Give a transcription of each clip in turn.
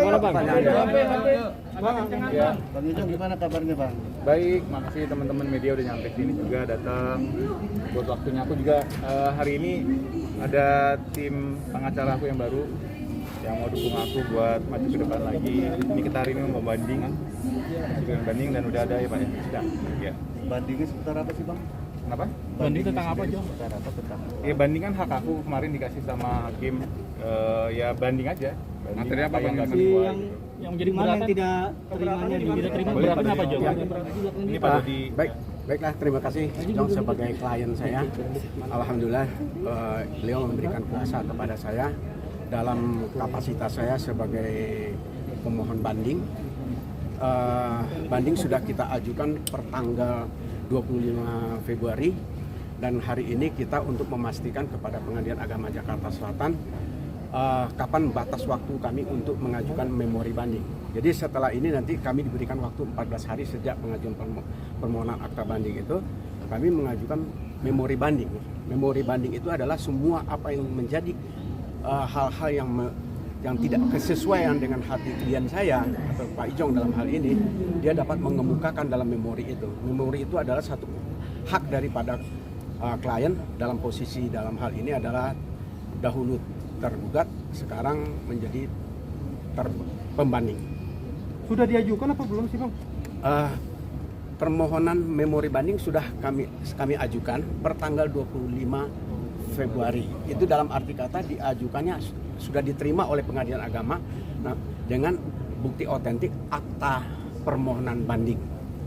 Gimana Bang? Ya, Bang Ijong gimana kabarnya Bang? Baik, makasih teman-teman media udah nyampe sini juga datang buat waktunya. Aku juga hari ini ada tim pengacara aku yang baru yang mau dukung aku buat maju ke depan lagi. Ini kita hari ini mau banding kan, banding dan udah ada ya Pak ya. Sudah. Ya. Bandingnya seputar apa sih Bang? Kenapa? Banding tentang apa Jong? Seputar apa tentang? Ya banding kan hak aku kemarin dikasih sama hakim. Ya banding aja. Materi apa Bang? Yang menjadi keberatan tidak terimanya tidak terima keberatan apa Jong? Ini Pak di Baiklah, terima kasih Jong sebagai klien saya. Alhamdulillah beliau memberikan kuasa kepada saya dalam kapasitas saya sebagai pemohon banding. Banding sudah kita ajukan per tanggal 25 Februari dan hari ini kita untuk memastikan kepada Pengadilan Agama Jakarta Selatan kapan batas waktu kami untuk mengajukan memori banding. Jadi setelah ini nanti kami diberikan waktu 14 hari sejak pengajuan permohonan akta banding itu, kami mengajukan memori banding. Memori banding itu adalah semua apa yang menjadi hal-hal yang tidak kesesuaian dengan hati klien saya atau Pak Ijong dalam hal ini, dia dapat mengemukakan dalam memori itu. Memori itu adalah satu hak daripada klien dalam posisi dalam hal ini adalah dahulu tergugat, sekarang menjadi pembanding. Sudah diajukan apa belum sih Bang? Permohonan memori banding sudah kami ajukan per tanggal 25 Februari. Itu dalam arti kata diajukannya sudah diterima oleh Pengadilan Agama dengan bukti otentik akta permohonan banding.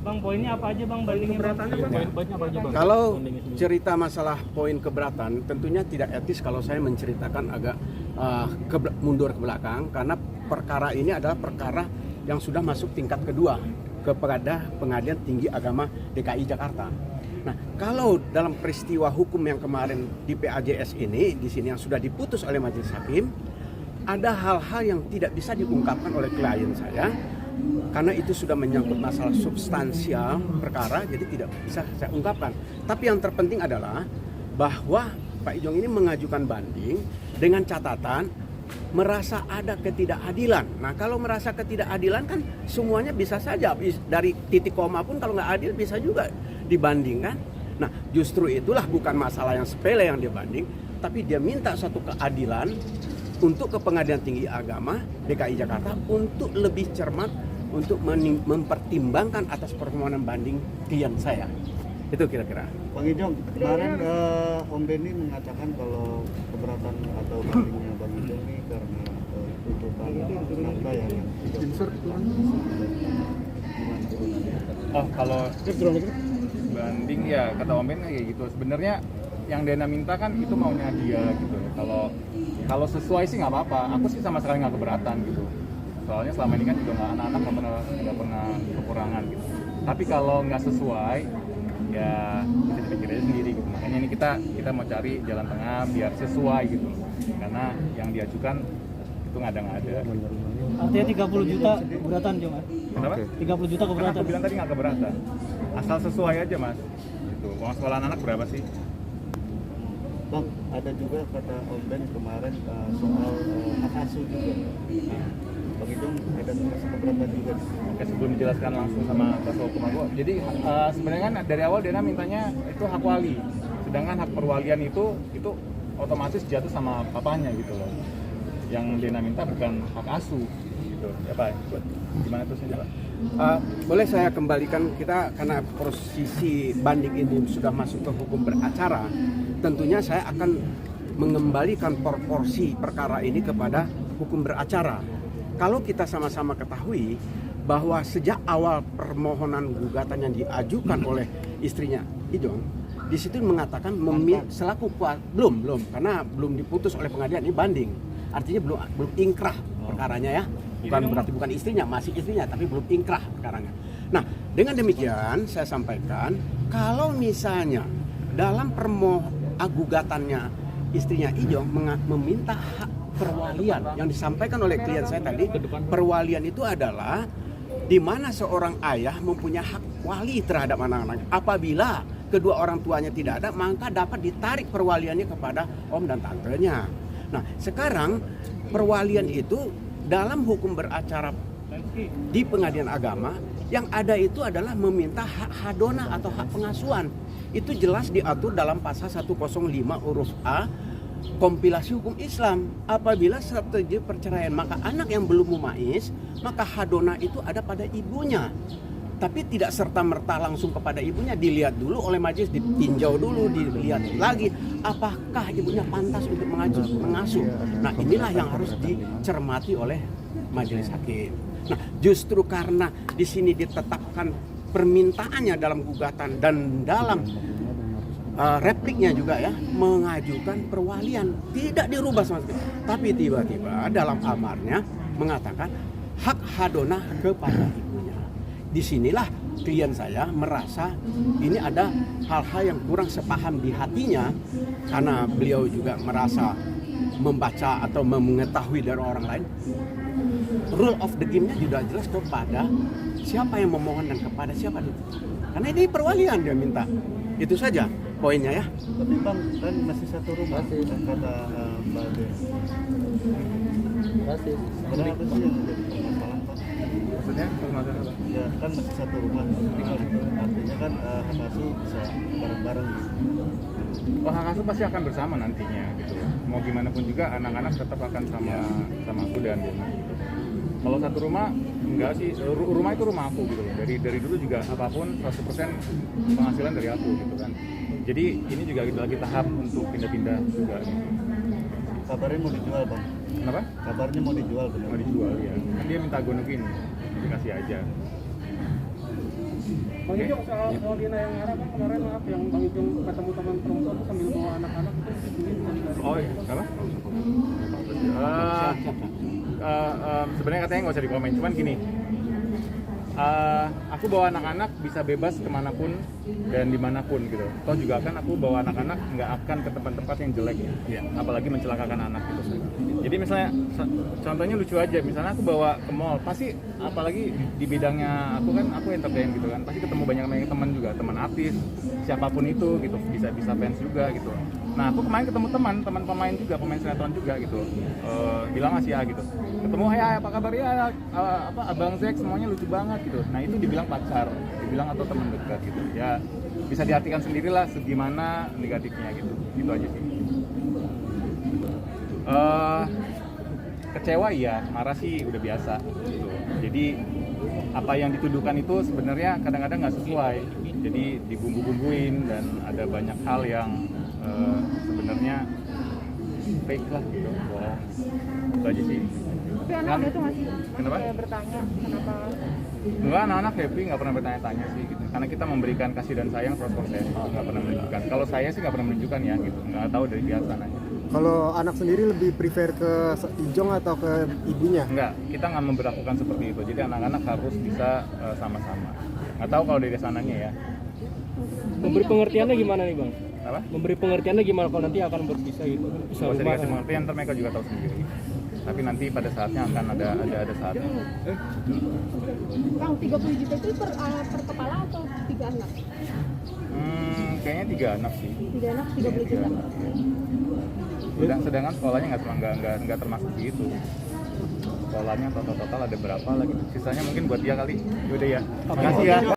Bang, poinnya apa aja Bang bandingnya? Keberatannya Bang? Kalau cerita masalah poin keberatan, tentunya tidak etis kalau saya menceritakan agak mundur ke belakang, karena perkara ini adalah perkara yang sudah masuk tingkat kedua kepada Pengadilan Tinggi Agama DKI Jakarta. Nah, kalau dalam peristiwa hukum yang kemarin di PAJS ini, di sini yang sudah diputus oleh majelis hakim, ada hal-hal yang tidak bisa diungkapkan oleh klien saya, karena itu sudah menyangkut masalah substansial perkara, jadi tidak bisa saya ungkapkan. Tapi yang terpenting adalah bahwa Pak Ijong ini mengajukan banding dengan catatan merasa ada ketidakadilan. Nah, kalau merasa ketidakadilan kan semuanya bisa saja, dari titik koma pun kalau nggak adil bisa juga dibandingkan. Nah, justru itulah bukan masalah yang sepele yang dia banding, tapi dia minta satu keadilan untuk ke Pengadilan Tinggi Agama DKI Jakarta untuk lebih cermat untuk mempertimbangkan atas permohonan banding klien saya. Itu kira-kira. Bang Ijong, kemarin Om Benny mengatakan kalau keberatan atau bandingnya Bang Ijong ini karena tuntutan nafkah yang Oh, kalau banding ya kata Om Ben kayak gitu. Sebenarnya yang Dena minta kan itu maunya dia gitu. Kalau sesuai sih nggak apa-apa. Aku sih sama sekali nggak keberatan gitu. Soalnya selama ini kan juga anak-anak nggak pernah kekurangan gitu. Tapi kalau nggak sesuai, ya bisa dipikir aja sendiri gitu. Makanya ini kita mau cari jalan tengah biar sesuai gitu. Karena yang diajukan itu ngada-ngada. Artinya 30 juta keberatan Jong? Kenapa? 30 juta Karena keberatan. aku bilang tadi nggak keberatan. Asal sesuai aja mas. Gitu. Uang sekolah anak berapa sih? Bang, ada juga kata Om Ben kemarin soal hak asuh juga. Bang Ijong ada merasa keberatan juga. Oke, sebelum dijelaskan langsung sama kuasa hukum aku. Jadi sebenarnya kan dari awal Dena mintanya itu hak wali. Sedangkan hak perwalian itu otomatis jatuh sama papanya gitu loh. Yang Dena minta bukan hak asuh gitu. Ya Pak, gimana terusnya Pak? Boleh saya kembalikan kita karena posisi banding ini sudah masuk ke hukum beracara, tentunya saya akan mengembalikan proporsi perkara ini kepada hukum beracara. Kalau kita sama-sama ketahui bahwa sejak awal permohonan gugatan yang diajukan oleh istrinya Ijong, di situ mengatakan selaku belum karena belum diputus oleh pengadilan, ini banding. Artinya belum ingkrah perkaranya ya. Berarti bukan istrinya, masih istrinya tapi belum ingkrah perkaranya. Nah, dengan demikian saya sampaikan kalau misalnya dalam gugatannya istrinya Ijong meminta hak perwalian yang disampaikan oleh klien saya tadi, perwalian itu adalah di mana seorang ayah mempunyai hak wali terhadap anak-anaknya. Apabila kedua orang tuanya tidak ada, maka dapat ditarik perwaliannya kepada om dan tantenya. Nah, sekarang perwalian itu dalam hukum beracara di pengadilan agama yang ada itu adalah meminta hak hadona atau hak pengasuhan. Itu jelas diatur dalam pasal 105 huruf A kompilasi hukum Islam. Apabila terjadi perceraian maka anak yang belum mumaiz maka hadona itu ada pada ibunya. Tapi tidak serta-merta langsung kepada ibunya, dilihat dulu oleh majelis, ditinjau dulu, dilihat lagi apakah ibunya pantas untuk mengasuh. Nah, inilah yang harus dicermati oleh majelis hakim. Nah, justru karena di sini ditetapkan permintaannya dalam gugatan dan dalam repliknya juga ya mengajukan perwalian, tidak dirubah sama sekali. Tapi tiba-tiba dalam amarnya mengatakan hak hadona kepada ibunya. Disinilah klien saya merasa ini ada hal-hal yang kurang sepaham di hatinya karena beliau juga merasa membaca atau mengetahui dari orang lain. Rule of the game-nya juga jelas kepada siapa yang memohon dan kepada siapa itu. Karena ini perwalian dia minta. Itu saja poinnya ya. Tapi Bang, kan masih satu rumah kata Mbak Ade. Sebenarnya apa sih yang menjadi permasalahan Pak? Maksudnya permasalahan apa? Ya kan masih satu rumah tinggal gitu. Artinya kan hak asuh bisa bareng-bareng gitu. Oh, hak asuh pasti akan bersama nantinya gitu. Mau gimana pun juga anak-anak tetap akan sama aku dan Dona gitu. Kalau satu rumah enggak sih, rumah itu rumah aku gitu loh. Dari dulu juga apapun 100% penghasilan dari aku gitu kan. Jadi ini juga kita lagi tahap untuk pindah-pindah juga gitu. Kabarnya mau dijual Bang. Kenapa? Kabarnya mau dijual benar. Mau dijual ya. Kan dia minta gonokin, dikasih aja. Bang Ijong soal Dina yang ngarah kan kemarin maaf yang Bang Ijong ketemu teman perempuan itu sambil bawa anak-anak itu Oh iya, apa? Sebenarnya katanya nggak usah dikomen, cuman gini. Aku bawa anak-anak bisa bebas kemanapun dan dimanapun gitu. Toh juga kan aku bawa anak-anak nggak akan ke tempat-tempat yang jelek ya. Apalagi mencelakakan anak gitu. Jadi misalnya contohnya lucu aja, misalnya aku bawa ke mall, pasti apalagi di bidangnya aku entertain gitu kan, pasti ketemu banyak teman juga, teman artis, siapapun itu gitu, bisa fans juga gitu. Nah aku kemarin ketemu teman pemain juga, pemain sinetron juga gitu, bilang masih ya gitu, ketemu apa kabar ya, abang Zek semuanya lucu banget gitu. Nah itu dibilang pacar, dibilang atau teman dekat gitu ya, bisa diartikan sendirilah segimana negatifnya gitu, gitu aja sih. Kecewa iya, marah sih udah biasa gitu. Jadi apa yang dituduhkan itu sebenarnya kadang-kadang nggak sesuai, jadi dibumbu-bumbuin dan ada banyak hal yang sebenarnya fake lah gitu, bohong. Itu aja sih. Tapi anak-anak itu masih Kenapa? bertanya kenapa? Enggak, anak-anak happy, nggak pernah bertanya-tanya sih gitu. Karena kita memberikan kasih dan sayang 100%, nggak pernah menunjukkan. Kalau saya sih nggak pernah menunjukkan ya gitu, nggak tahu dari dia sananya. Kalau anak sendiri lebih prefer ke Ijong atau ke ibunya? Enggak, kita nggak memperlakukan seperti itu. Jadi anak-anak harus bisa sama-sama. Nggak tahu kalau dari sananya ya. memberi pengertiannya gimana nih Bang? Apa? Memberi pengertiannya gimana kalau nanti akan berpisah gitu? Bisa Nggak usah rumah dikasih kan? pengertian, ntar mereka juga tahu sendiri. Tapi nanti pada saatnya akan ada saatnya. Bang, 30 juta itu per kepala atau 3 anak? Kayaknya 3 anak sih. 3 anak 30 juta. Sedangkan sekolahnya nggak termasuk di itu. Sekolahnya total ada berapa lagi? Sisanya mungkin buat dia kali. Yaudah ya. Makasih ya.